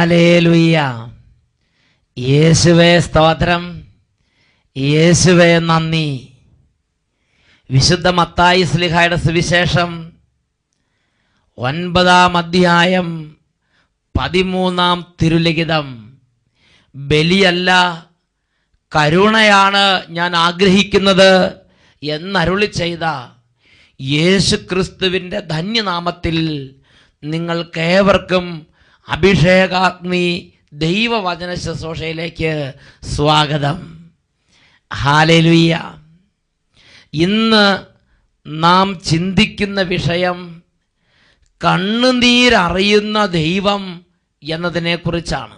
Hallelujah. യേശുവേ സ്തോത്രം, യേശുവേ നന്ദി. വിശുദ്ധ മത്തായി ശ്ലീഹായുടെ സുവിശേഷം 9-ാം അധ്യായം 13-ാം തിരുലിഖിതം. ബലിയല്ല കരുണയാണ് ഞാൻ ആഗ്രഹിക്കുന്നത് എന്നരുളി ചെയ്ത യേശുക്രിസ്തുവിൻ്റെ ധന്യനാമത്തിൽ നിങ്ങൾക്കേവർക്കും അഭിഷേകാഗ്നി ദൈവവചന ശുശ്രൂഷയിലേക്ക് സ്വാഗതം. ഹല്ലേലൂയ. ഇന്ന് നാം ചിന്തിക്കുന്ന വിഷയം കണ്ണുനീരറിയുന്ന ദൈവം എന്നതിനെക്കുറിച്ചാണ്.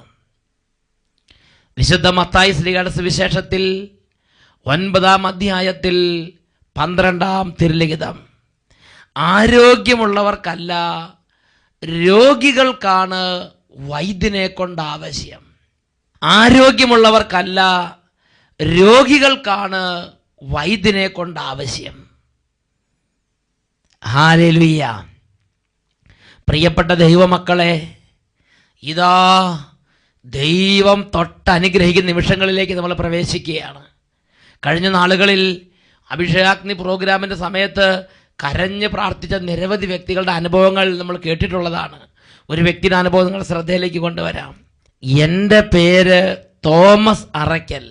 വിശുദ്ധ മത്തായി ശ്ലീഹായുടെ സുവിശേഷത്തിൽ 9-ാം അധ്യായത്തിൽ 12-ാം തിരുലിഖിതം. ആരോഗ്യമുള്ളവർക്കല്ല രോഗികൾക്കാണ് വൈദ്യനെ കൊണ്ട് ആവശ്യം. ആരോഗ്യമുള്ളവർക്കല്ല രോഗികൾക്കാണ് വൈദ്യനെ കൊണ്ട് ആവശ്യം. ഹല്ലേലൂയ. പ്രിയപ്പെട്ട ദൈവമക്കളെ, ഇതാ ദൈവം തൊട്ടനുഗ്രഹിക്കുന്ന നിമിഷങ്ങളിലേക്ക് നമ്മൾ പ്രവേശിക്കുകയാണ്. കഴിഞ്ഞ നാളുകളിൽ അഭിഷേകാഗ്നി പ്രോഗ്രാമിൻ്റെ സമയത്ത് കരഞ്ഞ് പ്രാർത്ഥിച്ച നിരവധി വ്യക്തികളുടെ അനുഭവങ്ങൾ നമ്മൾ കേട്ടിട്ടുള്ളതാണ്. ഒരു വ്യക്തിയുടെ അനുഭവം നിങ്ങൾ ശ്രദ്ധയിലേക്ക് കൊണ്ടുവരാം. എൻ്റെ പേര് Thomas Arakkal.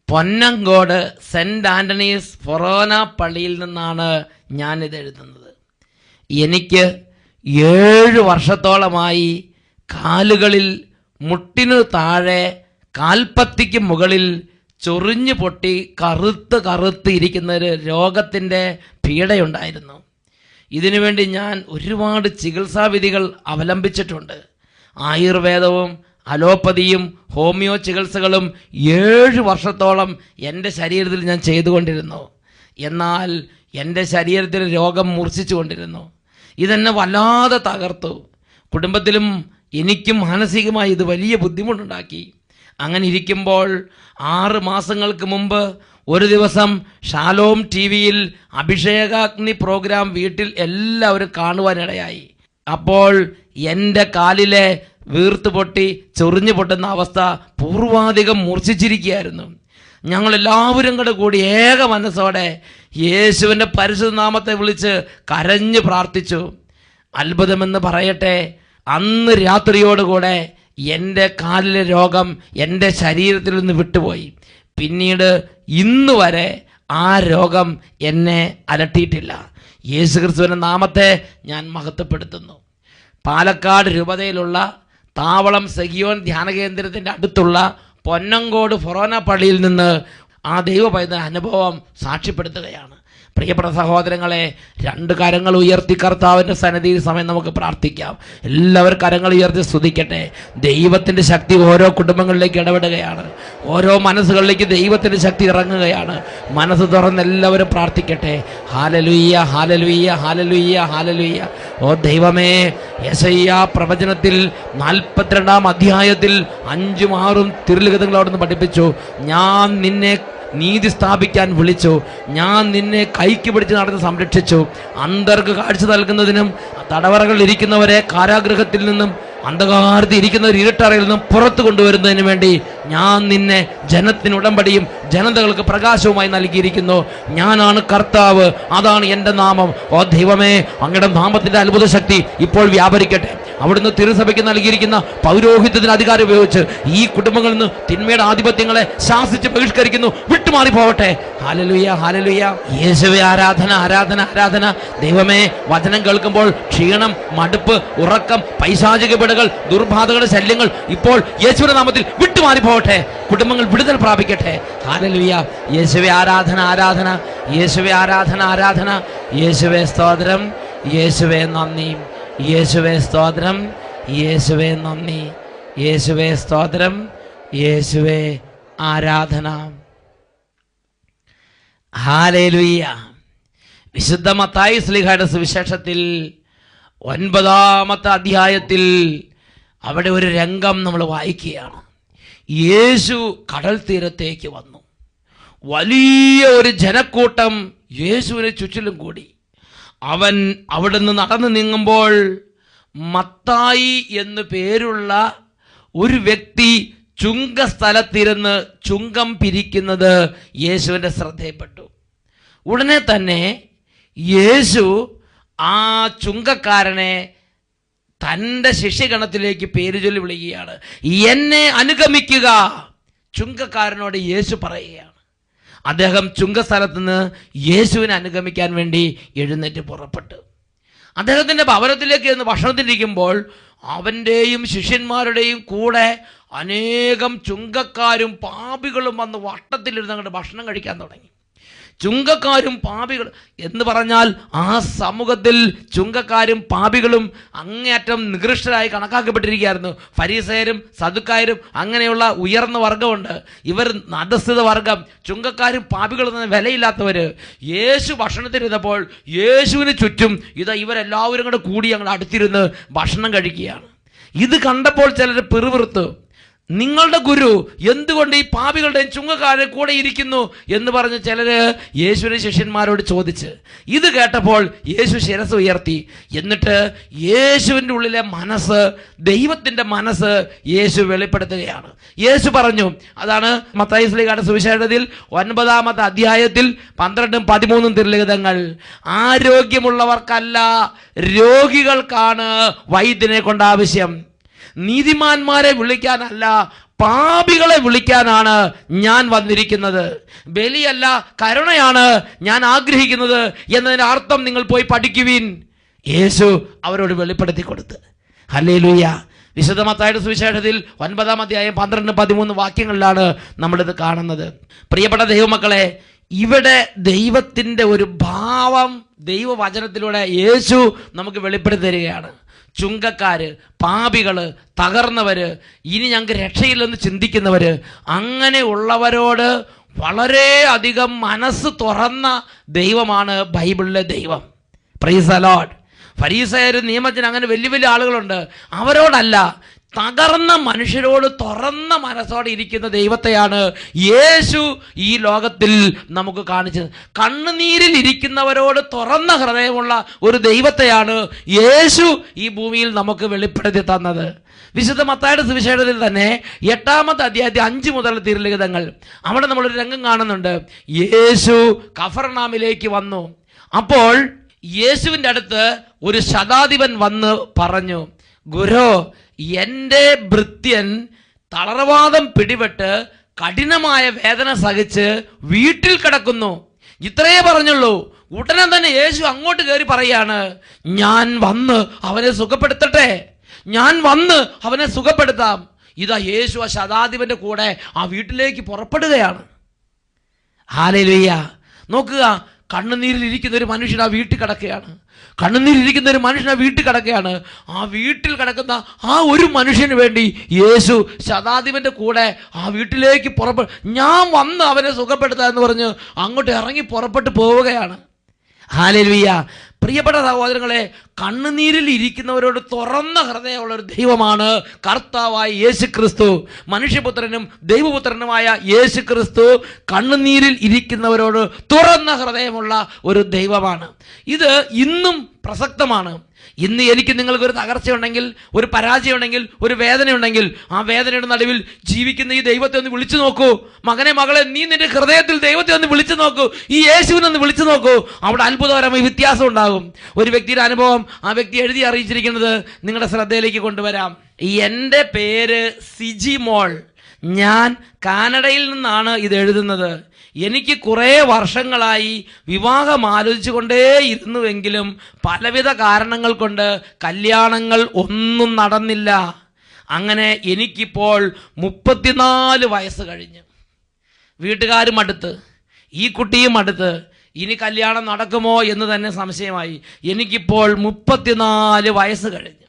Ponnankode saint Antony's Forane പള്ളിയിൽ നിന്നാണ് ഞാനിത് എഴുതുന്നത്. എനിക്ക് 7 വർഷത്തോളമായി കാലുകളിൽ മുട്ടിനു താഴെ കാൽപ്പത്തിക്ക് മുകളിൽ ചൊറിഞ്ഞു പൊട്ടി കറുത്ത് ഇരിക്കുന്ന ഒരു രോഗത്തിൻ്റെ പീഡയുണ്ടായിരുന്നു. ഇതിനുവേണ്ടി ഞാൻ ഒരുപാട് ചികിത്സാവിധികൾ അവലംബിച്ചിട്ടുണ്ട്. ആയുർവേദവും അലോപ്പതിയും ഹോമിയോ ചികിത്സകളും 7 വർഷത്തോളം എൻ്റെ ശരീരത്തിൽ ഞാൻ ചെയ്തുകൊണ്ടിരുന്നു. എന്നാൽ എൻ്റെ ശരീരത്തിൽ രോഗം മൂർച്ഛിച്ചു കൊണ്ടിരുന്നു. ഇതെന്നെ വല്ലാതെ തകർത്തു. കുടുംബത്തിലും എനിക്കും മാനസികമായി ഇത് വലിയ ബുദ്ധിമുട്ടുണ്ടാക്കി. അങ്ങനെ ഇരിക്കുമ്പോൾ 6 മാസങ്ങൾക്ക് മുമ്പ് ഒരു ദിവസം ഷാലോം TV-യിൽ അഭിഷേകാഗ്നി പ്രോഗ്രാം വീട്ടിൽ എല്ലാവരും കാണുവാനിടയായി. അപ്പോൾ എൻ്റെ കാലിലെ വീർത്ത് പൊട്ടി ചൊറിഞ്ഞു പൊട്ടുന്ന അവസ്ഥ പൂർവാധികം മൂർച്ഛിച്ചിരിക്കുകയായിരുന്നു. ഞങ്ങളെല്ലാവരും കൂടി ഏക മനസ്സോടെ യേശുവിൻ്റെ പരിശുദ്ധ നാമത്തെ വിളിച്ച് കരഞ്ഞു പ്രാർത്ഥിച്ചു. അത്ഭുതമെന്ന് പറയട്ടെ, അന്ന് രാത്രിയോടുകൂടെ എൻ്റെ കാലിലെ രോഗം എൻ്റെ ശരീരത്തിൽ നിന്ന് വിട്ടുപോയി. പിന്നീട് ഇന്ന് വരെ ആ രോഗം എന്നെ അലട്ടിയിട്ടില്ല. യേശുക്രിസ്തുവിൻ്റെ നാമത്തെ ഞാൻ മഹത്വപ്പെടുത്തുന്നു. പാലക്കാട് രൂപതയിലുള്ള താവളം സഗിയോൻ ധ്യാന കേന്ദ്രത്തിൻ്റെ അടുത്തുള്ള പൊന്നങ്കോട് ഫൊറോന പള്ളിയിൽ നിന്ന് ആ ദൈവപൈതൃക അനുഭവം സാക്ഷ്യപ്പെടുത്തുകയാണ്. പ്രിയപ്പെട്ട സഹോദരങ്ങളെ, 2 കരങ്ങൾ ഉയർത്തി കർത്താവിൻ്റെ സന്നിധിയിൽ സമയം നമുക്ക് പ്രാർത്ഥിക്കാം. എല്ലാവരും കരങ്ങൾ ഉയർത്തി സ്തുതിക്കട്ടെ. ദൈവത്തിൻ്റെ ശക്തി ഓരോ കുടുംബങ്ങളിലേക്ക് ഇടപെടുകയാണ്. ഓരോ മനസ്സുകളിലേക്ക് ദൈവത്തിൻ്റെ ശക്തി ഇറങ്ങുകയാണ്. മനസ്സ് തുറന്ന് എല്ലാവരും പ്രാർത്ഥിക്കട്ടെ. Hallelujah, hallelujah, hallelujah, hallelujah. ഓ ദൈവമേ, യെശയ്യാ പ്രവചനത്തിൽ 42-ാം അധ്യായത്തിൽ 5ഉം 6ഉം തിരുലിഖിതങ്ങൾ അവിടുന്ന് പഠിപ്പിച്ചു. ഞാൻ നിന്നെ നീതി സ്ഥാപിക്കാൻ വിളിച്ചു, ഞാൻ നിന്നെ കൈക്ക് പിടിച്ച് നടന്ന് സംരക്ഷിച്ചു. അന്തർക്ക് കാഴ്ച നൽകുന്നതിനും തടവറകളിൽ ഇരിക്കുന്നവരെ കാരാഗൃഹത്തിൽ നിന്നും അന്ധകാരത്തിൽ ഇരിക്കുന്നവർ ഇരുട്ടറയിൽ നിന്നും പുറത്തു കൊണ്ടുവരുന്നതിന് വേണ്ടി ഞാൻ നിന്നെ ജനത്തിന് ഉടമ്പടിയും ജനതകൾക്ക് പ്രകാശവുമായി നൽകിയിരിക്കുന്നു. ഞാനാണ് കർത്താവ്, അതാണ് എൻ്റെ നാമം. ഓ ദൈവമേ, അങ്ങയുടെ നാമത്തിൻ്റെ അത്ഭുത ശക്തി ഇപ്പോൾ വ്യാപരിക്കട്ടെ. അവിടുന്ന് തിരുസഭയ്ക്ക് നൽകിയിരിക്കുന്ന പൗരോഹിത്യത്തിന് അധികാരം ഉപയോഗിച്ച് ഈ കുടുംബങ്ങളിൽ നിന്ന് തിന്മയുടെ ആധിപത്യങ്ങളെ ശാസിച്ച് ബഹിഷ്കരിക്കുന്നു. വിട്ടുമാറി പോവട്ടെ. Hallelujah, hallelujah. യേശുവേ ആരാധന, ആരാധന, ആരാധന. ദൈവമേ, വചനം കേൾക്കുമ്പോൾ ക്ഷീണം, മടുപ്പ്, ഉറക്കം, പൈശാചിക പിടകൾ, ദുർബാധകളുടെ ശല്യങ്ങൾ ഇപ്പോൾ യേശുവിന്റെ നാമത്തിൽ വിട്ടുമാറി പോവട്ടെ. കുടുംബങ്ങൾ വിടുതൽ പ്രാപിക്കട്ടെ. ഹല്ലേലൂയ. യേശുവേ ആരാധന, ആരാധന. യേശുവേ ആരാധന, ആരാധന. യേശുവേ സ്തോത്രം, യേശുവേ നന്ദി. യേശുവേ സ്തോത്രം, യേശുവേ നന്ദി. യേശുവേ സ്തോത്രം, യേശുവേ ആരാധന. ഹല്ലേലൂയ. വിശുദ്ധ മത്തായി ശ്ലീഹായുടെ സുവിശേഷത്തിൽ 9-ാമത്തെ അധ്യായത്തിൽ അവിടെ ഒരു രംഗം നമ്മൾ വായിക്കുകയാണ്. യേശു കടൽ തീരത്തേക്ക് വന്നു. വലിയ ഒരു ജനക്കൂട്ടം യേശുവിനെ ചുറ്റിലും കൂടി. അവൻ അവിടെ നിന്ന് നടന്നു നീങ്ങുമ്പോൾ മത്തായി എന്നു പേരുള്ള ഒരു വ്യക്തി ചുങ്കസ്ഥലത്തിരുന്ന് ചുങ്കം പിരിക്കുന്നത് യേശുവിൻ്റെ ശ്രദ്ധയിൽപ്പെട്ടു. ഉടനെ തന്നെ യേശു ആ ചുങ്കക്കാരനെ തൻ്റെ ശിഷ്യഗണത്തിലേക്ക് പേര് ചൊല്ലി വിളിക്കുകയാണ്. എന്നെ അനുഗമിക്കുക. ചുങ്കക്കാരനോട് യേശു പറയുകയാണ്. അദ്ദേഹം ചുങ്കസ്ഥലത്ത് നിന്ന് യേശുവിനെ അനുഗമിക്കാൻ വേണ്ടി എഴുന്നേറ്റ് പുറപ്പെട്ടു. അദ്ദേഹത്തിൻ്റെ ഭവനത്തിലേക്ക് ചെന്ന് ഭക്ഷണത്തിനിരിക്കുമ്പോൾ അവൻ്റെയും ശിഷ്യന്മാരുടെയും കൂടെ അനേകം ചുങ്കക്കാരും പാപികളും വന്ന് വട്ടത്തിലിരുന്ന് അങ്ങോട്ട് ഭക്ഷണം കഴിക്കാൻ തുടങ്ങി. ചുങ്കക്കാരും പാപികൾ എന്ന് പറഞ്ഞാൽ ആ സമൂഹത്തിൽ ചുങ്കക്കാരും പാപികളും അങ്ങേയറ്റം നികൃഷ്ടരായി കണക്കാക്കപ്പെട്ടിരിക്കുകയായിരുന്നു. ഫരീസയരും സദുക്കായരും അങ്ങനെയുള്ള ഉയർന്ന വർഗമുണ്ട്. ഇവർ അധസ്ഥിത വർഗം, ചുങ്കക്കാരും പാപികളും എന്ന വിലയില്ലാത്തവർ. യേശു ഭക്ഷണത്തിനിരുന്നപ്പോൾ യേശുവിന് ചുറ്റും ഇവരെല്ലാവരും കൂടെ കൂടി അങ്ങോട്ട് അടുത്തിരുന്ന് ഭക്ഷണം കഴിക്കുകയാണ്. ഇത് കണ്ടപ്പോൾ ചിലർ പിറുപിറുത്തു. നിങ്ങളുടെ ഗുരു എന്തുകൊണ്ട് ഈ പാപികളുടെയും ചുങ്കക്കാരുടെ കൂടെ ഇരിക്കുന്നു എന്ന് പറഞ്ഞ് ചിലർ യേശുവിൻ്റെ ശിഷ്യന്മാരോട് ചോദിച്ച്. ഇത് കേട്ടപ്പോൾ യേശു ശിരസ് ഉയർത്തി. എന്നിട്ട് യേശുവിൻ്റെ ഉള്ളിലെ മനസ്സ്, ദൈവത്തിൻ്റെ മനസ്സ് യേശു വെളിപ്പെടുത്തുകയാണ്. യേശു പറഞ്ഞു, അതാണ് മത്തായി ശ്ലീഹായുടെ സുവിശേഷത്തിൽ 9-ാമത്തെ അധ്യായത്തിൽ 12-13 തിരുലിഖിതങ്ങൾ, ആരോഗ്യമുള്ളവർക്കല്ല രോഗികൾക്കാണ് വൈദ്യനെ കൊണ്ട് ആവശ്യം. നീതിമാന്മാരെ വിളിക്കാനല്ല, പാപികളെ വിളിക്കാനാണ് ഞാൻ വന്നിരിക്കുന്നത്. ബലിയല്ല, കരുണയാണ് ഞാൻ ആഗ്രഹിക്കുന്നത് എന്നതിൻ്റെ അർത്ഥം നിങ്ങൾ പോയി പഠിക്കുവിൻ. യേശു അവരോട് വെളിപ്പെടുത്തി കൊടുത്ത്. ഹല്ലേലൂയ. വിശുദ്ധ മത്തായിയുടെ സുവിശേഷത്തിൽ 9-ാം അധ്യായം 12-13 വാക്യങ്ങളിലാണ് നമ്മളിത് കാണുന്നത്. പ്രിയപ്പെട്ട ദൈവമക്കളെ, ഇവിടെ ദൈവത്തിൻ്റെ ഒരു ഭാവം ദൈവവചനത്തിലൂടെ യേശു നമുക്ക് വെളിപ്പെടുത്തി തരികയാണ്. ചുങ്കക്കാര്, പാപികള്, തകർന്നവര്, ഇനി ഞങ്ങൾക്ക് രക്ഷയില്ലെന്ന് ചിന്തിക്കുന്നവര്, അങ്ങനെയുള്ളവരോട് വളരെ അധികം മനസ്സ് തുറന്ന ദൈവമാണ് ബൈബിളിലെ ദൈവം. Price the Lord. ഫരീസയരും നിയമത്തിന് അങ്ങനെ വലിയ വലിയ ആളുകളുണ്ട്. അവരോടല്ല, തകർന്ന മനുഷ്യരോട് തുറന്ന മനസ്സോടെ ഇരിക്കുന്ന ദൈവത്തെയാണ് യേശു ഈ ലോകത്തിൽ നമുക്ക് കാണിച്ചത്. കണ്ണുനീരിൽ ഇരിക്കുന്നവരോട് തുറന്ന ഹൃദയമുള്ള ഒരു ദൈവത്തെയാണ് യേശു ഈ ഭൂമിയിൽ നമുക്ക് വെളിപ്പെടുത്തി തന്നത്. വിശുദ്ധ മത്തായിയുടെ സുവിശേഷത്തിൽ തന്നെ 8-ാമത്തെ അധ്യായത്തിൽ 5 മുതൽ തിരുലിഖിതങ്ങൾ, അവിടെ നമ്മളൊരു രംഗം കാണുന്നുണ്ട്. യേശു കഫർനാമിലേക്ക് വന്നു. അപ്പോൾ യേശുവിൻ്റെ അടുത്ത് ഒരു ശതാധിപൻ വന്ന് പറഞ്ഞു, ഗുരു, എൻ്റെ ഭൃത്യൻ തളർവാദം പിടിപെട്ട് കഠിനമായ വേദന സഹിച്ച് വീട്ടിൽ കിടക്കുന്നു. ഇത്രയേ പറഞ്ഞുള്ളൂ. ഉടനെ തന്നെ യേശു അങ്ങോട്ട് കയറി പറയാണ്, ഞാൻ വന്ന് അവനെ സുഖപ്പെടുത്തട്ടെ, ഞാൻ വന്ന് അവനെ സുഖപ്പെടുത്താം. ഇതാ യേശു ആ ശതാധിപന്റെ കൂടെ ആ വീട്ടിലേക്ക് പുറപ്പെടുകയാണ്. ഹല്ലേലൂയ. നോക്കുക, കണ്ണുനീരിലിരിക്കുന്ന ഒരു മനുഷ്യൻ ആ വീട്ടിൽ കിടക്കുകയാണ്. കണ്ണുനീരിലിരിക്കുന്ന ഒരു മനുഷ്യൻ ആ വീട്ടിൽ കിടക്കുകയാണ്. ആ വീട്ടിൽ കിടക്കുന്ന ആ ഒരു മനുഷ്യന് വേണ്ടി യേശു ശതാധിപന്റെ കൂടെ ആ വീട്ടിലേക്ക് ഞാൻ വന്ന് അവനെ സുഖപ്പെടുത്താം എന്ന് പറഞ്ഞ് അങ്ങോട്ട് ഇറങ്ങി പുറപ്പെട്ട് പോവുകയാണ്. ഹല്ലേലൂയ. പ്രിയപ്പെട്ട സഹോദരങ്ങളെ, കണ്ണുനീരിൽ ഇരിക്കുന്നവരോട് തുറന്ന ഹൃദയമുള്ള ഒരു ദൈവമാണ് കർത്താവായ യേശു ക്രിസ്തു. മനുഷ്യപുത്രനും ദൈവപുത്രനുമായ യേശു ക്രിസ്തു കണ്ണുനീരിൽ ഇരിക്കുന്നവരോട് തുറന്ന ഹൃദയമുള്ള ഒരു ദൈവമാണ്. ഇത് ഇന്നും പ്രസക്തമാണ്. ഇന്ന് എനിക്ക് നിങ്ങൾക്കൊരു തകർച്ചയുണ്ടെങ്കിൽ, ഒരു പരാജയമുണ്ടെങ്കിൽ, ഒരു വേദനയുണ്ടെങ്കിൽ, ആ വേദനയുടെ നടുവിൽ ജീവിക്കുന്ന ഈ ദൈവത്തെ ഒന്ന് വിളിച്ചു നോക്കൂ. മകനെ, മകളെ, നീ നിന്റെ ഹൃദയത്തിൽ ദൈവത്തെ ഒന്ന് വിളിച്ചു നോക്കൂ. ഈ യേശുവിനൊന്ന് വിളിച്ചു നോക്കൂ. അവിടെ അത്ഭുതകരമായ വ്യത്യാസം ഉണ്ടാകും. ഒരു വ്യക്തിയുടെ അനുഭവം ആ വ്യക്തി എഴുതി അറിയിച്ചിരിക്കുന്നത് നിങ്ങളുടെ ശ്രദ്ധയിലേക്ക് കൊണ്ടുവരാം. എൻ്റെ പേര് സിജി മോൾ. ഞാൻ കാനഡയിൽ നിന്നാണ് ഇത് എഴുതുന്നത്. എനിക്ക് കുറേ വർഷങ്ങളായി വിവാഹം ആലോചിച്ചു കൊണ്ടേയിരുന്നുവെങ്കിലും പലവിധ കാരണങ്ങൾ കൊണ്ട് കല്യാണങ്ങൾ ഒന്നും നടന്നില്ല. അങ്ങനെ എനിക്കിപ്പോൾ 34 വയസ്സ് കഴിഞ്ഞു. വീട്ടുകാരും അടുത്ത്, ഈ കുട്ടിയും അടുത്ത്. ഇനി കല്യാണം നടക്കുമോ എന്ന് തന്നെ സംശയമായി. എനിക്കിപ്പോൾ 34 വയസ്സ് കഴിഞ്ഞു.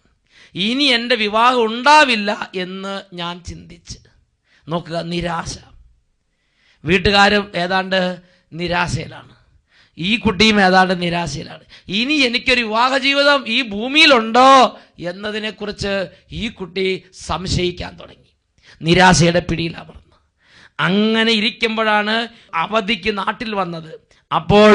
ഇനി എൻ്റെ വിവാഹം ഉണ്ടാവില്ല എന്ന് ഞാൻ ചിന്തിച്ച്. നോക്കുക, നിരാശ. വീട്ടുകാരും ഏതാണ്ട് നിരാശയിലാണ്, ഈ കുട്ടിയും ഏതാണ്ട് നിരാശയിലാണ്. ഇനി എനിക്കൊരു വിവാഹ ജീവിതം ഈ ഭൂമിയിലുണ്ടോ എന്നതിനെക്കുറിച്ച് ഈ കുട്ടി സംശയിക്കാൻ തുടങ്ങി. നിരാശയുടെ പിടിയിലമർന്നു. അങ്ങനെ ഇരിക്കുമ്പോഴാണ് അവധിക്ക് നാട്ടിൽ വന്നത്. അപ്പോൾ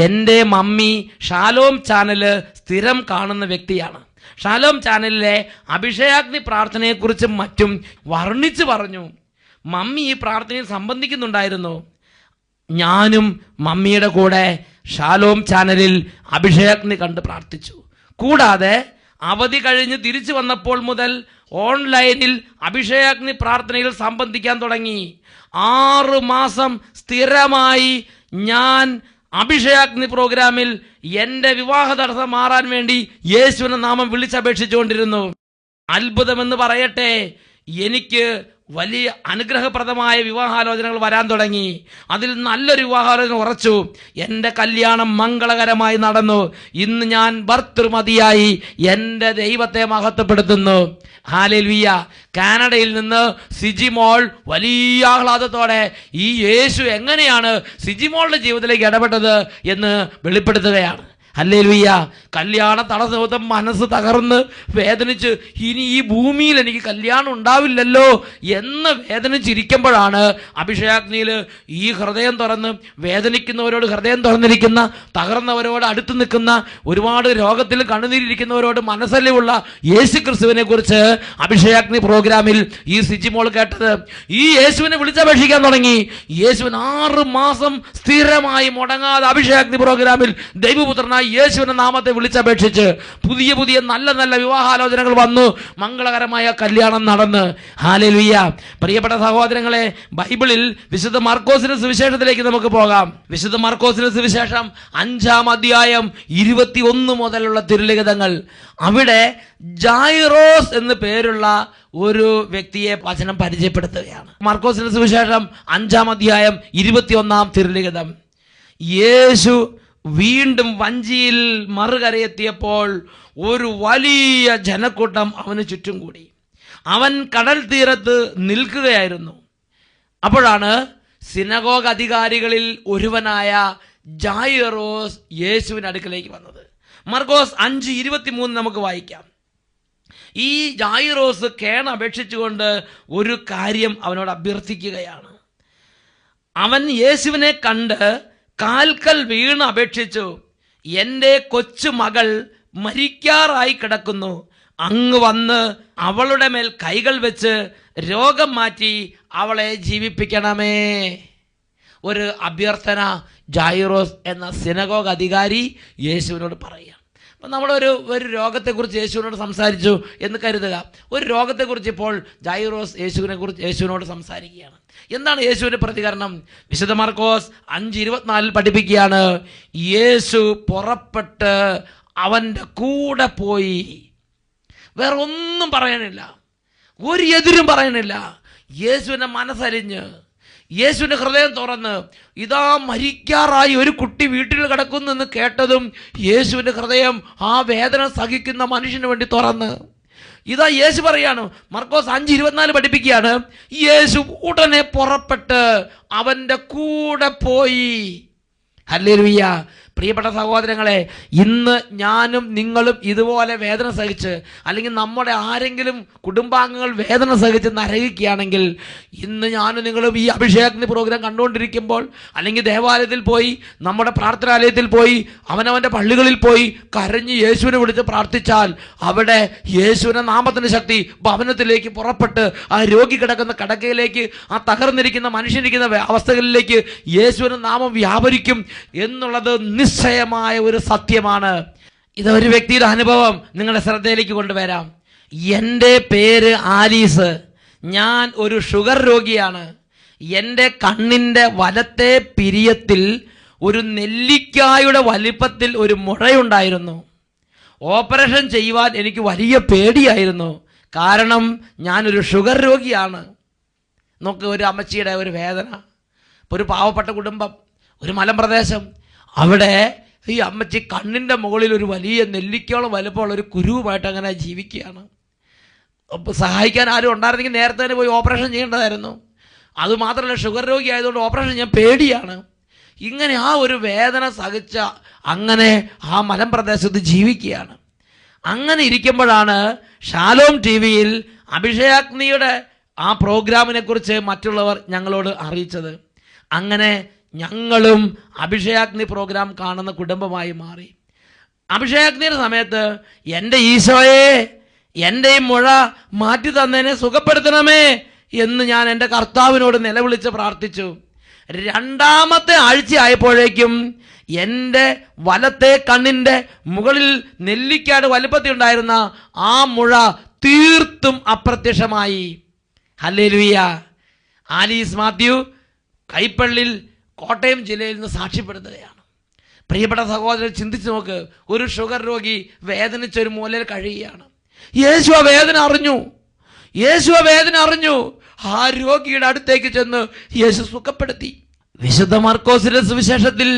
എൻ്റെ മമ്മി ഷാലോം ചാനല് സ്ഥിരം കാണുന്ന വ്യക്തിയാണ്. ഷാലോം ചാനലിലെ അഭിഷേകാഗ്നി പ്രാർത്ഥനയെക്കുറിച്ചും മറ്റും വർണ്ണിച്ച് പറഞ്ഞു. മമ്മി ഈ പ്രാർത്ഥനയിൽ സംബന്ധിക്കുന്നുണ്ടായിരുന്നു. ഞാനും മമ്മിയുടെ കൂടെ ഷാലോം ചാനലിൽ അഭിഷേകാഗ്നി കണ്ട് പ്രാർത്ഥിച്ചു. കൂടാതെ അവധി കഴിഞ്ഞ് തിരിച്ചു വന്നപ്പോൾ മുതൽ ഓൺലൈനിൽ അഭിഷേകാഗ്നി പ്രാർത്ഥനയിൽ സംബന്ധിക്കാൻ തുടങ്ങി. 6 മാസം സ്ഥിരമായി ഞാൻ അഭിഷേകാഗ്നി പ്രോഗ്രാമിൽ എൻ്റെ വിവാഹ തടസ്സം മാറാൻ വേണ്ടി യേശുവിന്റെ നാമം വിളിച്ചപേക്ഷിച്ചുകൊണ്ടിരുന്നു. അത്ഭുതമെന്ന് പറയട്ടെ, എനിക്ക് വലിയ അനുഗ്രഹപ്രദമായ വിവാഹാലോചനകൾ വരാൻ തുടങ്ങി. അതിൽ നല്ലൊരു വിവാഹാലോചന ഉറച്ചു. എൻ്റെ കല്യാണം മംഗളകരമായി നടന്നു. ഇന്ന് ഞാൻ ഭർതൃമതിയായി എൻ്റെ ദൈവത്തെ മഹത്വപ്പെടുത്തുന്നു. ഹല്ലേലൂയ. കാനഡയിൽ നിന്ന് സിജിമോൾ വലിയ ആഹ്ലാദത്തോടെ ഈ യേശു എങ്ങനെയാണ് സിജിമോളുടെ ജീവിതത്തിലേക്ക് ഇടപെട്ടത് എന്ന് വെളിപ്പെടുത്തുകയാണ്. ഹല്ലേലൂയ. കല്യാണ തടസ്സം മനസ്സ് തകർന്ന് വേദനിച്ച് ഇനി ഈ ഭൂമിയിൽ എനിക്ക് കല്യാണം ഉണ്ടാവില്ലല്ലോ എന്ന് വേദനിച്ചിരിക്കുമ്പോഴാണ് അഭിഷേകാഗ്നിയിൽ ഈ ഹൃദയം തുറന്ന് വേദനിക്കുന്നവരോട് ഹൃദയം തുറന്നിരിക്കുന്ന, തകർന്നവരോട് അടുത്ത് നിൽക്കുന്ന, ഒരുപാട് രോഗത്തിൽ കണ്ണുനീരിരിക്കുന്നവരോട് മനസ്സലിവുള്ള യേശു ക്രിസ്തുവിനെ കുറിച്ച് അഭിഷേകാഗ്നി പ്രോഗ്രാമിൽ ഈ സിജിമോൾ കേട്ടത്. ഈ യേശുവിനെ വിളിച്ചപേക്ഷിക്കാൻ തുടങ്ങി. യേശുവിന് 6 മാസം സ്ഥിരമായി മുടങ്ങാതെ അഭിഷേകാഗ്നി പ്രോഗ്രാമിൽ ദൈവപുത്രനായി യേശുവിന്റെ നാമത്തെ വിളിച്ചപേക്ഷിച്ച് പുതിയ പുതിയ നല്ല നല്ല വിവാഹാലോചനകൾ വന്നു. മംഗളകരമായ കല്യാണം നടന്ന്. ഹല്ലേലൂയ. പ്രിയപ്പെട്ട സഹോദരങ്ങളെ, ബൈബിളിൽ വിശുദ്ധ മർക്കോസിന്റെ സുവിശേഷത്തിലേക്ക് നമുക്ക് പോകാം. വിശുദ്ധ മർക്കോസിന്റെ സുവിശേഷം 5-ാം അധ്യായം 21 മുതലുള്ള തിരുലിഖിതങ്ങൾ. അവിടെ ജായിറോസ് എന്ന് പേരുള്ള ഒരു വ്യക്തിയെ വചനം പരിചയപ്പെടുത്തുകയാണ്. മർക്കോസിന്റെ സുവിശേഷം 5-ാം അധ്യായം 21-ാം തിരുലിഖിതം. യേശു വീണ്ടും വഞ്ചിയിൽ മറുകരയെത്തിയപ്പോൾ ഒരു വലിയ ജനക്കൂട്ടം അവന് ചുറ്റും കൂടി. അവൻ കടൽ തീരത്ത് നിൽക്കുകയായിരുന്നു. അപ്പോഴാണ് സിനഗോഗ് അധികാരികളിൽ ഒരുവനായ ജായിറോസ് യേശുവിൻ്റെ അടുക്കലേക്ക് വന്നത്. മർക്കോസ് 5:23 നമുക്ക് വായിക്കാം. ഈ ജായിറോസ് കേണപേക്ഷിച്ചുകൊണ്ട് ഒരു കാര്യം അവനോട് അഭ്യർത്ഥിക്കുകയാണ്. അവൻ യേശുവിനെ കണ്ട് കാൽക്കൽ വീണ് അപേക്ഷിച്ചു, എൻ്റെ കൊച്ചു മകൾ മരിക്കാറായി കിടക്കുന്നു, അങ്ങ് വന്ന് അവളുടെ മേൽ കൈകൾ വെച്ച് രോഗം മാറ്റി അവളെ ജീവിപ്പിക്കണമേ. ഒരു അഭ്യർത്ഥന ജായിറോസ് എന്ന സിനഗോഗ് അധികാരി യേശുവിനോട് പറയുക. അപ്പം നമ്മളൊരു രോഗത്തെക്കുറിച്ച് യേശുവിനോട് സംസാരിച്ചു എന്ന് കരുതുക. ഒരു രോഗത്തെക്കുറിച്ച് ഇപ്പോൾ ജായിറോസ് യേശുവിനോട് സംസാരിക്കുകയാണ്. എന്താണ് യേശുവിൻ്റെ പ്രതികരണം? വിശുദ്ധ മർക്കോസ് 5:24 പഠിപ്പിക്കുകയാണ്. യേശു പുറപ്പെട്ട് അവൻ്റെ കൂടെ പോയി. വേറെ ഒന്നും പറയാനില്ല, ഒരു എതിരും പറയാനില്ല. യേശുവിൻ്റെ മനസ്സലിഞ്ഞ്, യേശുവിൻ്റെ ഹൃദയം തുറന്ന്, ഇതാ മരിക്കാറായി ഒരു കുട്ടി വീട്ടിൽ കിടക്കുന്നു എന്ന് കേട്ടതും യേശുവിൻ്റെ ഹൃദയം ആ വേദന സഹിക്കുന്ന മനുഷ്യന് വേണ്ടി തുറന്ന്, ഇതാ യേശു പറയാണ്. മർക്കോസ് 5:24 പഠിപ്പിക്കുകയാണ്. യേശു ഉടനെ പുറപ്പെട്ട് അവൻ്റെ കൂടെ പോയി. ഹല്ലേലൂയ. പ്രിയപ്പെട്ട സഹോദരങ്ങളെ, ഇന്ന് ഞാനും നിങ്ങളും ഇതുപോലെ വേദന സഹിച്ച്, അല്ലെങ്കിൽ നമ്മുടെ ആരെങ്കിലും കുടുംബാംഗങ്ങൾ വേദന സഹിച്ച് നരകിക്കുകയാണെങ്കിൽ, ഇന്ന് ഞാനും നിങ്ങളും ഈ അഭിഷേകാഗ്നി പ്രോഗ്രാം കണ്ടുകൊണ്ടിരിക്കുമ്പോൾ, അല്ലെങ്കിൽ ദേവാലയത്തിൽ പോയി, നമ്മുടെ പ്രാർത്ഥനാലയത്തിൽ പോയി, അവനവൻ്റെ പള്ളികളിൽ പോയി കരഞ്ഞ് യേശുവിനെ വിളിച്ച് പ്രാർത്ഥിച്ചാൽ, അവിടെ യേശുവിൻ്റെ നാമത്തിൻ്റെ ശക്തി ഭവനത്തിലേക്ക് പുറപ്പെട്ട് ആ രോഗി കിടക്കുന്ന കിടക്കയിലേക്ക്, ആ തകർന്നിരിക്കുന്ന മനുഷ്യനിരിക്കുന്ന അവസ്ഥകളിലേക്ക് യേശുവിൻ്റെ നാമം വ്യാപരിക്കും എന്നുള്ളത് നിശ്ചയമായ ഒരു സത്യമാണ്. ഇതൊരു വ്യക്തിയുടെ അനുഭവം നിങ്ങളുടെ ശ്രദ്ധയിലേക്ക് കൊണ്ടുവരാം. എൻ്റെ പേര് ആലീസ്. ഞാൻ ഒരു ഷുഗർ രോഗിയാണ്. എൻ്റെ കണ്ണിൻ്റെ വലത്തെ പിരിയത്തിൽ ഒരു നെല്ലിക്കായുടെ വലിപ്പത്തിൽ ഒരു മുഴയുണ്ടായിരുന്നു. ഓപ്പറേഷൻ ചെയ്യുവാൻ എനിക്ക് വലിയ പേടിയായിരുന്നു. കാരണം ഞാനൊരു ഷുഗർ രോഗിയാണ്. നോക്ക്, ഒരു അമ്മച്ചിയുടെ ഒരു വേദന. ഒരു പാവപ്പെട്ട കുടുംബം, ഒരു മലമ്പ്രദേശം. അവിടെ ഈ അമ്മച്ചി കണ്ണിൻ്റെ മുകളിൽ ഒരു വലിയ നെല്ലിക്കോളം വലുപ്പമുള്ള ഒരു കുരുവുമായിട്ട് അങ്ങനെ ജീവിക്കുകയാണ്. സഹായിക്കാൻ ആരും ഉണ്ടായിരുന്നെങ്കിൽ നേരത്തെ തന്നെ പോയി ഓപ്പറേഷൻ ചെയ്യേണ്ടതായിരുന്നു. അതുമാത്രമല്ല, ഷുഗർ രോഗി ആയതുകൊണ്ട് ഓപ്പറേഷൻ ചെയ്യാൻ പേടിയാണ്. ഇങ്ങനെ ആ ഒരു വേദന സഹിച്ച അങ്ങനെ ആ മലമ്പ്രദേശത്ത് ജീവിക്കുകയാണ്. അങ്ങനെ ഇരിക്കുമ്പോഴാണ് ഷാലോം TV-യിൽ അഭിഷേകാഗ്നിയുടെ ആ പ്രോഗ്രാമിനെ കുറിച്ച് മറ്റുള്ളവർ ഞങ്ങളോട് അറിയിച്ചത്. അങ്ങനെ ഞങ്ങളും അഭിഷേകാഗ്നി പ്രോഗ്രാം കാണുന്ന കുടുംബമായി മാറി. അഭിഷേകത്തിന്റെ സമയത്ത് എൻ്റെ ഈശോയെ, എൻ്റെ ഈ മുഴ മാറ്റി തന്നതിനെ സുഖപ്പെടുത്തണമേ എന്ന് ഞാൻ എൻ്റെ കർത്താവിനോട് നിലവിളിച്ച് പ്രാർത്ഥിച്ചു. 2ാമത്തെ ആഴ്ച ആയപ്പോഴേക്കും എൻ്റെ വലത്തെ കണ്ണിൻ്റെ മുകളിൽ നെല്ലിക്കാട് വലുപ്പത്തിൽ ഉണ്ടായിരുന്ന ആ മുഴ തീർത്തും അപ്രത്യക്ഷമായി. ഹല്ലേലൂയ. ആലീസ് മാത്യു കൈപ്പള്ളിൽ കോട്ടയം ജില്ലയിൽ നിന്ന് സാക്ഷ്യപ്പെടുത്തുകയാണ്. പ്രിയപ്പെട്ട സഹോദരൻ, ചിന്തിച്ച് നോക്ക്. ഒരു ഷുഗർ രോഗി വേദനിച്ചൊരു മൂലയിൽ കഴിയുകയാണ്. യേശു ആ വേദന അറിഞ്ഞു. ആ രോഗിയുടെ അടുത്തേക്ക് ചെന്ന് യേശു സുഖപ്പെടുത്തി. വിശുദ്ധ മർക്കോസിന്റെ സുവിശേഷത്തിൽ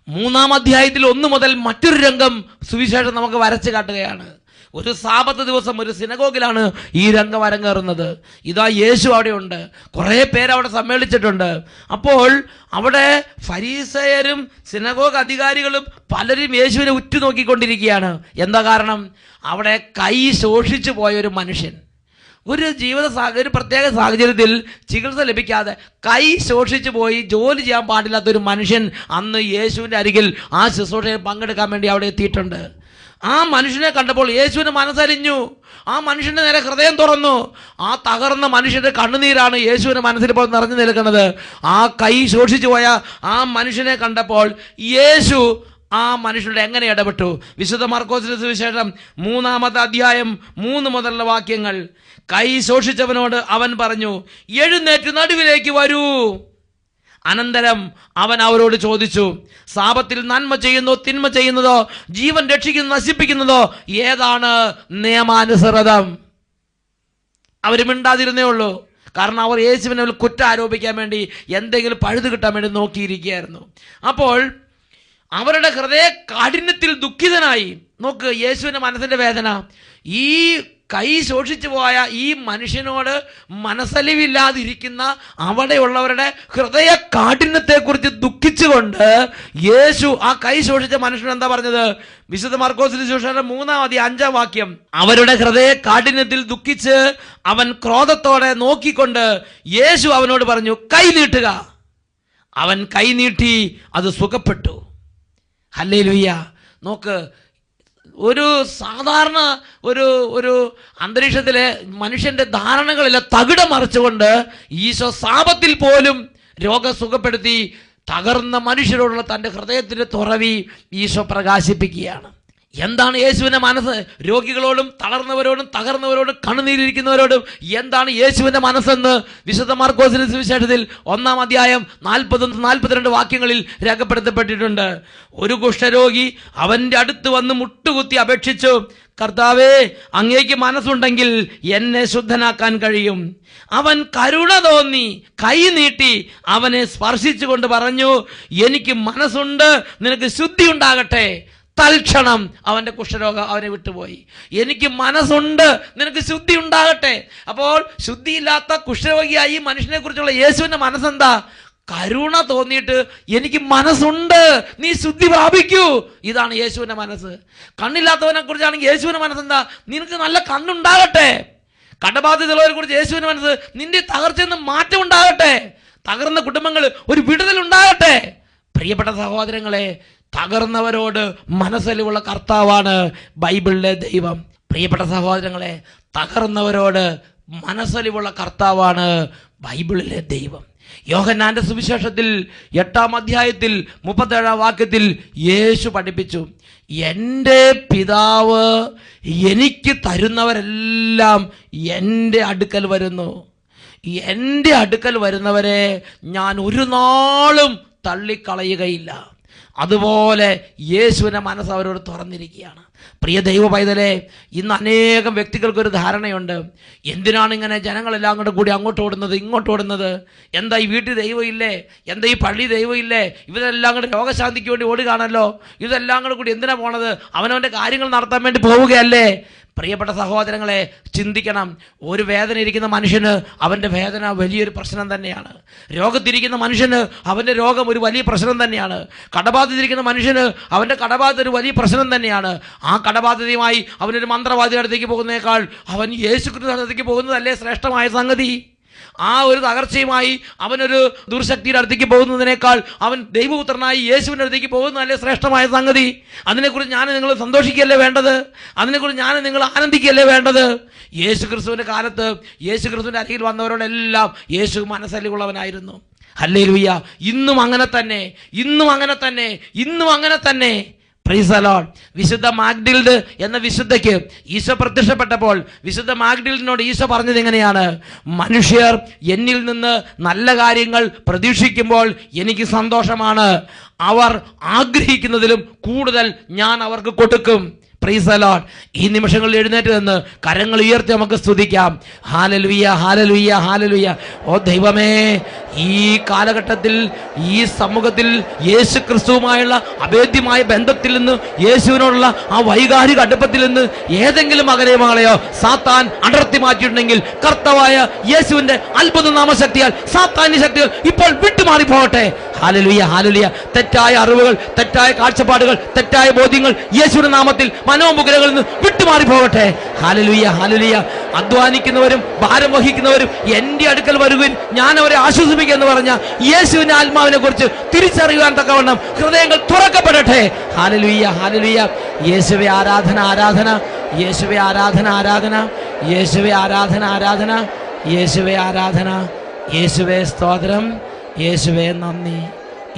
3-ാം അധ്യായത്തിൽ 1 മുതൽ മറ്റൊരു രംഗം സുവിശേഷം നമുക്ക് വരച്ചു കാട്ടുകയാണ്. ഒരു സാബത്ത് ദിവസം ഒരു സിനഗോഗിലാണ് ഈ രംഗം അരങ്ങേറുന്നത്. ഇതാ യേശു അവിടെയുണ്ട്, കുറേ പേര് അവിടെ സമ്മേളിച്ചിട്ടുണ്ട്. അപ്പോൾ അവിടെ ഫരീസയരും സിനഗോഗ് അധികാരികളും പലരും യേശുവിനെ ഉറ്റുനോക്കിക്കൊണ്ടിരിക്കുകയാണ്. എന്താ കാരണം? അവിടെ കൈ ശോഷിച്ചു പോയ ഒരു മനുഷ്യൻ, ഒരു ഒരു പ്രത്യേക സാഹചര്യത്തിൽ ചികിത്സ ലഭിക്കാതെ കൈ ശോഷിച്ചു പോയി ജോലി ചെയ്യാൻ പാടില്ലാത്തൊരു മനുഷ്യൻ അന്ന് യേശുവിൻ്റെ അരികിൽ ആ ശുശ്രൂഷയിൽ പങ്കെടുക്കാൻ വേണ്ടി അവിടെ എത്തിയിട്ടുണ്ട്. ആ മനുഷ്യനെ കണ്ടപ്പോൾ യേശുവിന് മനസ്സലിഞ്ഞു. ആ മനുഷ്യൻ്റെ നേരെ ഹൃദയം തുറന്നു. ആ തകർന്ന മനുഷ്യൻ്റെ കണ്ണുനീരാണ് യേശുവിൻ്റെ മനസ്സിൽ ഇപ്പോൾ നിറഞ്ഞു നിൽക്കുന്നത്. ആ കൈ ശോഷിച്ചു പോയ ആ മനുഷ്യനെ കണ്ടപ്പോൾ യേശു ആ മനുഷ്യരുടെ എങ്ങനെ ഇടപെട്ടു? വിശുദ്ധ മർക്കോസിന്റെ സുവിശേഷം 3-ാമത്തെ അധ്യായം 3 മുതലുള്ള വാക്യങ്ങൾ. കൈ ശോഷിച്ചവനോട് അവൻ പറഞ്ഞു, എഴുന്നേറ്റ് നടുവിലേക്ക് വരൂ. അനന്തരം അവൻ അവരോട് ചോദിച്ചു, സാപത്തിൽ നന്മ ചെയ്യുന്നതോ തിന്മ ചെയ്യുന്നതോ, ജീവൻ രക്ഷിക്കുന്നതോ നശിപ്പിക്കുന്നതോ ഏതാണ് നിയമാനുസൃതം? അവർ മിണ്ടാതിരുന്നേ ഉള്ളൂ. കാരണം അവർ യേശുവിനെ കുറ്റം ആരോപിക്കാൻ വേണ്ടി, എന്തെങ്കിലും പഴുത് കിട്ടാൻ വേണ്ടി നോക്കിയിരിക്കുകയായിരുന്നു. അപ്പോൾ അവരുടെ ഹൃദയ കാഠിന്യത്തിൽ ദുഃഖിതനായി. നോക്ക് യേശുവിൻ്റെ മനസ്സിൻ്റെ വേദന. ഈ കൈ ശോഷിച്ചു പോയ ഈ മനുഷ്യനോട് മനസ്സലിവില്ലാതിരിക്കുന്ന അവിടെയുള്ളവരുടെ ഹൃദയ കാഠിന്യത്തെക്കുറിച്ച് ദുഃഖിച്ചുകൊണ്ട് യേശു ആ കൈ ശോഷിച്ച മനുഷ്യനോട് എന്താ പറഞ്ഞത്? വിശുദ്ധ മർക്കോസിന്റെ സുവിശേഷം 3-ാം അധ്യായം 5-ാം വാക്യം. അവരുടെ ഹൃദയ കാഠിന്യത്തിൽ ദുഃഖിച്ച് അവൻ ക്രോധത്തോടെ നോക്കിക്കൊണ്ട് യേശു അവനോട് പറഞ്ഞു, കൈ നീട്ടുക. അവൻ കൈ നീട്ടി, അത് സുഖപ്പെട്ടു. ഹല്ലേലൂയ. നോക്ക്, ഒരു സാധാരണ ഒരു അന്തരീക്ഷത്തിലെ മനുഷ്യൻ്റെ ധാരണകളെല്ലാം തകിടം മറിച്ചുകൊണ്ട് ഈശോ സാപത്തിൽ പോലും രോഗം സുഖപ്പെടുത്തി തകർന്ന മനുഷ്യരോടുള്ള തൻ്റെ ഹൃദയത്തിൻ്റെ തുറവി ഈശോ പ്രകാശിപ്പിക്കുകയാണ്. എന്താണ് യേശുവിൻ്റെ മനസ്സ്? രോഗികളോടും തളർന്നവരോടും തകർന്നവരോടും കണ്ണുനീരിരിക്കുന്നവരോടും എന്താണ് യേശുവിൻ്റെ മനസ്സെന്ന് വിശുദ്ധ മർക്കോസിന്റെ സുവിശേഷത്തിൽ 1-ാം അധ്യായം 40-42 വാക്യങ്ങളിൽ രേഖപ്പെടുത്തപ്പെട്ടിട്ടുണ്ട്. ഒരു കുഷ്ഠരോഗി അവൻ്റെ അടുത്ത് വന്ന് മുട്ടുകുത്തി അപേക്ഷിച്ചു, കർത്താവേ, അങ്ങേക്ക് മനസ്സുണ്ടെങ്കിൽ എന്നെ ശുദ്ധനാക്കാൻ കഴിയും. അവൻ കരുണ തോന്നി കൈ നീട്ടി അവനെ സ്പർശിച്ചുകൊണ്ട് പറഞ്ഞു, എനിക്ക് മനസ്സുണ്ട്, നിനക്ക് ശുദ്ധി ഉണ്ടാകട്ടെ. തൽക്ഷണം അവൻ്റെ കുഷ്ഠരോഗം അവനെ വിട്ടുപോയി. എനിക്ക് മനസ്സുണ്ട്, നിനക്ക് ശുദ്ധി ഉണ്ടാകട്ടെ. അപ്പോൾ ശുദ്ധിയില്ലാത്ത കുഷ്ഠരോഗിയായി മനുഷ്യനെ കുറിച്ചുള്ള യേശുവിൻ്റെ മനസ്സെന്താ? കരുണ തോന്നിയിട്ട് എനിക്ക് മനസ്സുണ്ട്, നീ ശുദ്ധി പ്രാപിക്കൂ. ഇതാണ് യേശുവിൻ്റെ മനസ്സ്. കണ്ണില്ലാത്തവനെ കുറിച്ചാണെങ്കിൽ യേശുവിൻ്റെ മനസ്സെന്താ? നിനക്ക് നല്ല കണ്ണുണ്ടാകട്ടെ. കടബാധ്യതയുള്ളവരെ കുറിച്ച് യേശുവിൻ്റെ മനസ്സ്, നിന്റെ തകർച്ചയിൽ നിന്ന് മാറ്റം ഉണ്ടാകട്ടെ. തകർന്ന കുടുംബങ്ങൾ ഒരു വിടുതൽ ഉണ്ടാകട്ടെ. പ്രിയപ്പെട്ട സഹോദരങ്ങളെ, തകർന്നവരോട് മനസ്സലിവുള്ള കർത്താവാണ് ബൈബിളിലെ ദൈവം. പ്രിയപ്പെട്ട സഹോദരങ്ങളെ, തകർന്നവരോട് മനസ്സലിവുള്ള കർത്താവാണ് ബൈബിളിലെ ദൈവം. യോഹന്നാന്റെ സുവിശേഷത്തിൽ 8-ാം അധ്യായത്തിൽ 37-ാം വാക്യത്തിൽ യേശു പഠിപ്പിച്ചു, എൻ്റെ പിതാവ് എനിക്ക് തരുന്നവരെല്ലാം എൻ്റെ അടുക്കൽ വരുന്നു. എൻ്റെ അടുക്കൽ വരുന്നവരെ ഞാൻ ഒരു നാളും തള്ളിക്കളയുകയില്ല. അതുപോലെ യേശുവിൻ്റെ മനസ്സ് അവരോട് തുറന്നിരിക്കുകയാണ്. പ്രിയ ദൈവ പൈതലേ, ഇന്ന് അനേകം വ്യക്തികൾക്കൊരു ധാരണയുണ്ട്, എന്തിനാണ് ഇങ്ങനെ ജനങ്ങളെല്ലാം കൂടി അങ്ങോട്ട് ഓടുന്നത് ഇങ്ങോട്ട് ഓടുന്നത്? എന്താ ഈ വീട്ടിൽ ദൈവം ഇല്ലേ? എന്താ ഈ പള്ളി ദൈവം ഇല്ലേ? ഇവരെല്ലാം കൂടി രോഗശാന്തിക്ക് വേണ്ടി ഓടുകയാണല്ലോ. ഇതെല്ലാം കൂടി എന്തിനാ പോണത്? അവനവൻ്റെ കാര്യങ്ങൾ നടത്താൻ വേണ്ടി പോവുകയല്ലേ? പ്രിയപ്പെട്ട സഹോദരങ്ങളെ, ചിന്തിക്കണം. ഒരു വേദന ഇരിക്കുന്ന മനുഷ്യന് അവൻ്റെ വേദന വലിയൊരു പ്രശ്നം തന്നെയാണ്. രോഗത്തിരിക്കുന്ന മനുഷ്യന് അവൻ്റെ രോഗം ഒരു വലിയ പ്രശ്നം തന്നെയാണ്. കടബാധിതരിക്കുന്ന മനുഷ്യന് അവൻ്റെ കടബാധ്യത ഒരു വലിയ പ്രശ്നം തന്നെയാണ്. ആ കടബാധ്യതയുമായി അവനൊരു മന്ത്രവാദിയുടെ അടുത്തേക്ക് പോകുന്നതിനേക്കാൾ അവൻ യേശുക്രിസ്തുവിന്റെ അടുത്തേക്ക് പോകുന്നതല്ലേ ശ്രേഷ്ഠമായ സംഗതി? ആ ഒരു തകർച്ചയുമായി അവനൊരു ദുർശക്തിയുടെ അടുത്തേക്ക് പോകുന്നതിനേക്കാൾ അവൻ ദൈവപുത്രനായി യേശുവിൻ്റെ അടുത്തേക്ക് പോകുന്നതല്ലേ ശ്രേഷ്ഠമായ സംഗതി? അതിനെക്കുറിച്ച് ഞാൻ നിങ്ങൾ സന്തോഷിക്കുകയല്ലേ വേണ്ടത്? അതിനെക്കുറിച്ച് ഞാൻ നിങ്ങൾ ആനന്ദിക്കുകയല്ലേ വേണ്ടത്? യേശു ക്രിസ്തുവിൻ്റെ കാലത്ത് യേശു ക്രിസ്തുവിൻ്റെ അരികിൽ വന്നവരോടെല്ലാം യേശു മനസ്സലിവുള്ളവനായിരുന്നു. ഹല്ലേലൂയ. ഇന്നും അങ്ങനെ തന്നെ, ഇന്നും അങ്ങനെ തന്നെ, ഇന്നും അങ്ങനെ തന്നെ. Price the Lord. വിശുദ്ധ മാഗ്ഡിൽഡ് എന്ന വിശുദ്ധയ്ക്ക് ഈശോ പ്രത്യക്ഷപ്പെട്ടപ്പോൾ വിശുദ്ധ മാഗ്ഡിൽഡിനോട് ഈശോ പറഞ്ഞത് എങ്ങനെയാണ്? മനുഷ്യർ എന്നിൽ നിന്ന് നല്ല കാര്യങ്ങൾ പ്രതീക്ഷിക്കുമ്പോൾ എനിക്ക് സന്തോഷമാണ്. അവർ ആഗ്രഹിക്കുന്നതിലും കൂടുതൽ ഞാൻ അവർക്ക് കൊടുക്കും. Price the Lord. ഈ നിമിഷങ്ങളിൽ എഴുന്നേറ്റ് നിന്ന് കരങ്ങൾ ഉയർത്തി നമുക്ക് സ്തുതിക്കാം. Hallelujah, hallelujah, hallelujah. ഓ ദൈവമേ, ഈ കാലഘട്ടത്തിൽ ഈ സമൂഹത്തിൽ യേശു ക്രിസ്തുവുമായുള്ള അഭേദ്യമായ ബന്ധത്തിൽ നിന്ന്, യേശുവിനോടുള്ള ആ വൈകാരിക അടുപ്പത്തിൽ നിന്ന് ഏതെങ്കിലും അകലങ്ങളെയോ സാത്താൻ അടർത്തി മാറ്റിയിട്ടുണ്ടെങ്കിൽ കർത്താവായ യേശുവിന്റെ അത്ഭുത നാമശക്തിയാൽ സാത്താന്യ ശക്തികൾ ഇപ്പോൾ വിട്ടുമാറി പോകട്ടെ. Hallelujah, hallelujah. തെറ്റായ അറിവുകൾ, തെറ്റായ കാഴ്ചപ്പാടുകൾ, തെറ്റായ ബോധ്യങ്ങൾ യേശുവിന്റെ നാമത്തിൽ മനോമുഗ്രകളിൽ നിന്ന് വിട്ടുമാറി പോകട്ടെ. Hallelujah, hallelujah. അധ്വാനിക്കുന്നവരും ഭാരം വഹിക്കുന്നവരും എൻ്റെ അടുക്കൽ വരുവിൻ, ഞാൻ അവരെ ആശ്വസിപ്പിക്കുക എന്ന് പറഞ്ഞ യേശുവിന്റെ ആത്മാവിനെ കുറിച്ച് തിരിച്ചറിയുവാൻ തക്കവണ്ണം ഹൃദയങ്ങൾ തുറക്കപ്പെടട്ടെ. Hallelujah, hallelujah. യേശുവേ ആരാധന, ആരാധന. യേശുവേ ആരാധന, ആരാധന. യേശുവേ ആരാധന, ആരാധന. യേശുവേ ആരാധന. യേശുവേ സ്തോത്രം. യേശുവേ നന്ദി.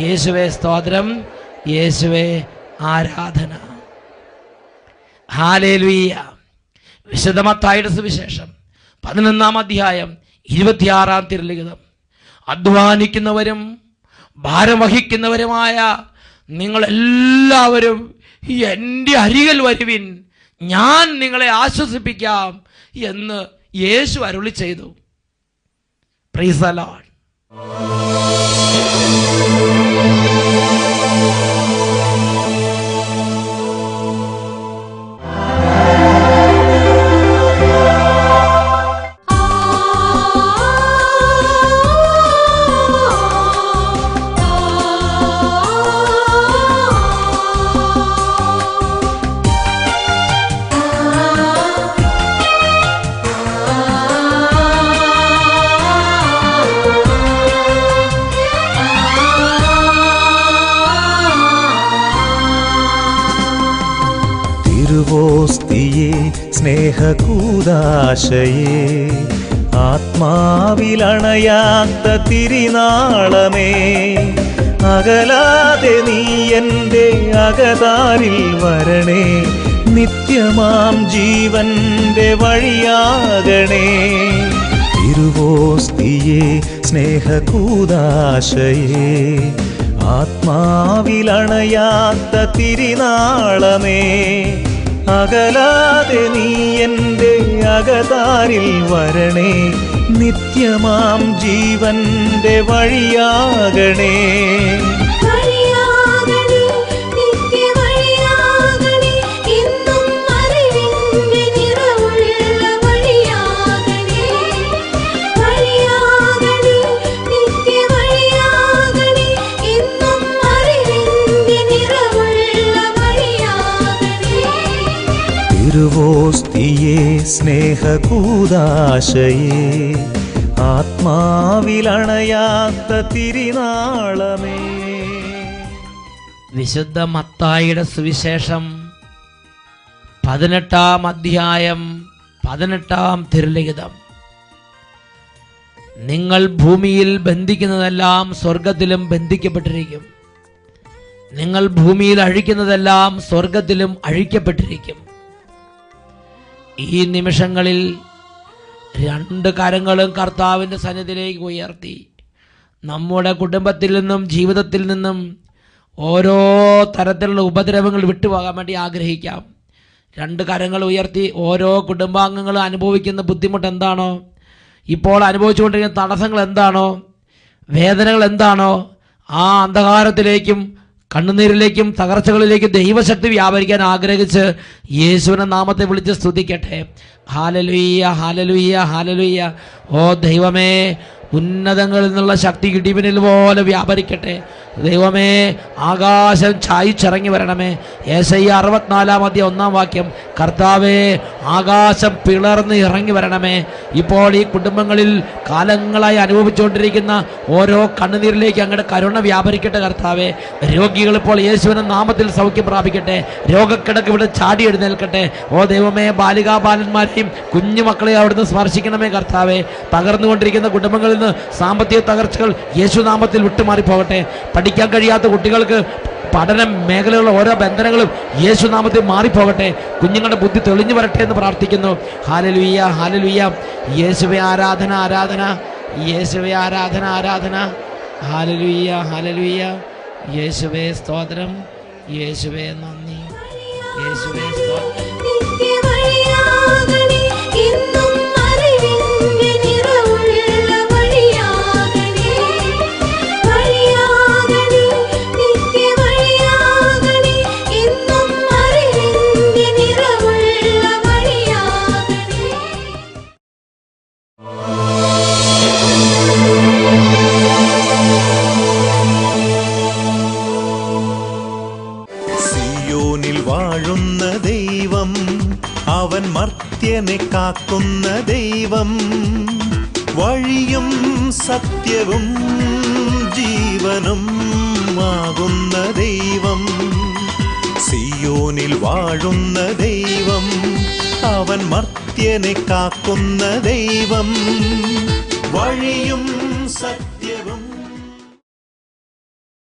യേശുവേ സ്തോത്രം. യേശുവേ ആരാധന. ഹല്ലേലൂയ. വിശുദ്ധ മത്തായിയുടെ സുവിശേഷം 11-ാം അധ്യായം 26-ാം തിരുലിഖിതം. അധ്വാനിക്കുന്നവരും ഭാരം വഹിക്കുന്നവരുമായ നിങ്ങളെല്ലാവരും എൻ്റെ അരികിൽ വരുവിൻ, ഞാൻ നിങ്ങളെ ആശ്വസിപ്പിക്കാം എന്ന് യേശു അരുളി ചെയ്തു. Praise the lord. തിരുവോസ്തിയേ സ്നേഹകൂദാശയേ ആത്മാവിലണയാത്ത തിരിനാളമേ, അകലാതെ നീ എൻ്റെ അകതാരിൽ വരണേ, നിത്യമാം ജീവന്റെ വഴിയാകണേ. തിരുവോസ്തിയേ സ്നേഹകൂദാശയേ ആത്മാവിലണയാത്ത തിരിനാളമേ, അകലാതെ നീ എൻ്റെ അകതാരിൽ വരണേ, നിത്യമാം ജീവന്റെ വഴിയാകണേ. തിരുവോസ്തിയേ സ്നേഹകൂദാശയേ ആത്മാവിലണയാത്ത തിരിനാളമേ. വിശുദ്ധ മത്തായിയുടെ സുവിശേഷം 18-ാം അധ്യായം 18-ാം തിരുലിഖിതം. നിങ്ങൾ ഭൂമിയിൽ ബന്ധിക്കുന്നതെല്ലാം സ്വർഗത്തിലും ബന്ധിക്കപ്പെട്ടിരിക്കും, നിങ്ങൾ ഭൂമിയിൽ അഴിക്കുന്നതെല്ലാം സ്വർഗത്തിലും അഴിക്കപ്പെട്ടിരിക്കും. ഈ നിമിഷങ്ങളിൽ 2 കരങ്ങളും കർത്താവിൻ്റെ സന്നിധിയിലേക്ക് ഉയർത്തി നമ്മുടെ കുടുംബത്തിൽ നിന്നും ജീവിതത്തിൽ നിന്നും ഓരോ തരത്തിലുള്ള ഉപദ്രവങ്ങൾ വിട്ടുപോകാൻ വേണ്ടി ആഗ്രഹിക്കാം. 2 കരങ്ങൾ ഉയർത്തി ഓരോ കുടുംബാംഗങ്ങളും അനുഭവിക്കുന്ന ബുദ്ധിമുട്ട് എന്താണോ, ഇപ്പോൾ അനുഭവിച്ചുകൊണ്ടിരിക്കുന്ന തടസ്സങ്ങൾ എന്താണോ, വേദനകൾ എന്താണോ, ആ അന്ധകാരത്തിലേക്കും കണ്ണുനീരിലേക്കും തകർച്ചകളിലേക്കും ദൈവശക്തി വ്യാപരിക്കാൻ ആഗ്രഹിച്ച് യേശുവിന്റെ നാമത്തെ വിളിച്ച് സ്തുതിക്കട്ടെ. Hallelujah, hallelujah, hallelujah. ഓ ദൈവമേ, ഉന്നതങ്ങളിൽ നിന്നുള്ള ശക്തി ഇടിമിന്നൽ പോലെ വ്യാപരിക്കട്ടെ. ദൈവമേ ആകാശം ചായിച്ചിറങ്ങി വരണമേ. യേശയ്യ 64:1 കർത്താവേ ആകാശം പിളർന്ന് ഇറങ്ങി വരണമേ. ഇപ്പോൾ ഈ കുടുംബങ്ങളിൽ കാലങ്ങളായി അനുഭവിച്ചുകൊണ്ടിരിക്കുന്ന ഓരോ കണ്ണുനീരിലേക്ക് അങ്ങയുടെ കരുണ വ്യാപരിക്കട്ടെ കർത്താവേ. രോഗികൾ ഇപ്പോൾ യേശുവിന്റെ നാമത്തിൽ സൗഖ്യം പ്രാപിക്കട്ടെ. രോഗക്കിടക്ക് ഇവിടെ ചാടി എഴുന്നേൽക്കട്ടെ. ഓ ദൈവമേ, ബാലികാബാലന്മാരെയും കുഞ്ഞുമക്കളെയും അവിടുന്ന് സ്പർശിക്കണമേ കർത്താവേ. തകർന്നുകൊണ്ടിരിക്കുന്ന കുടുംബങ്ങളിൽ നിന്ന് സാമ്പത്തിക തകർച്ചകൾ യേശുനാമത്തിൽ വിട്ടുമാറിപ്പോകട്ടെ. പഠിക്കാൻ കഴിയാത്ത കുട്ടികൾക്ക് പഠന മേഖലയുള്ള ഓരോ ബന്ധനങ്ങളും യേശുനാമത്തിൽ മാറിപ്പോകട്ടെ. കുഞ്ഞുങ്ങളുടെ ബുദ്ധി തെളിഞ്ഞു വരട്ടെ എന്ന് പ്രാർത്ഥിക്കുന്നു. Hallelujah, hallelujah. യേശുവേ ആരാധന, ആരാധന. യേശുവേ ആരാധന, ആരാധന. Hallelujah, hallelujah. യേശുവേ സ്തോത്രം, യേശുവേ നന്ദി, യേശുവേ സ്തോത്രം. സിയോനിൽ വാഴുന്ന ദൈവം, അവൻ മർത്യനെ കാക്കുന്ന ദൈവം, വഴിയും സത്യവും ജീവനും ആകുന്ന ദൈവം. സിയോനിൽ വാഴുന്ന ദൈവം, അവൻ മർത്യനെ കാക്കുന്ന ദൈവം, വഴിയും സത്യം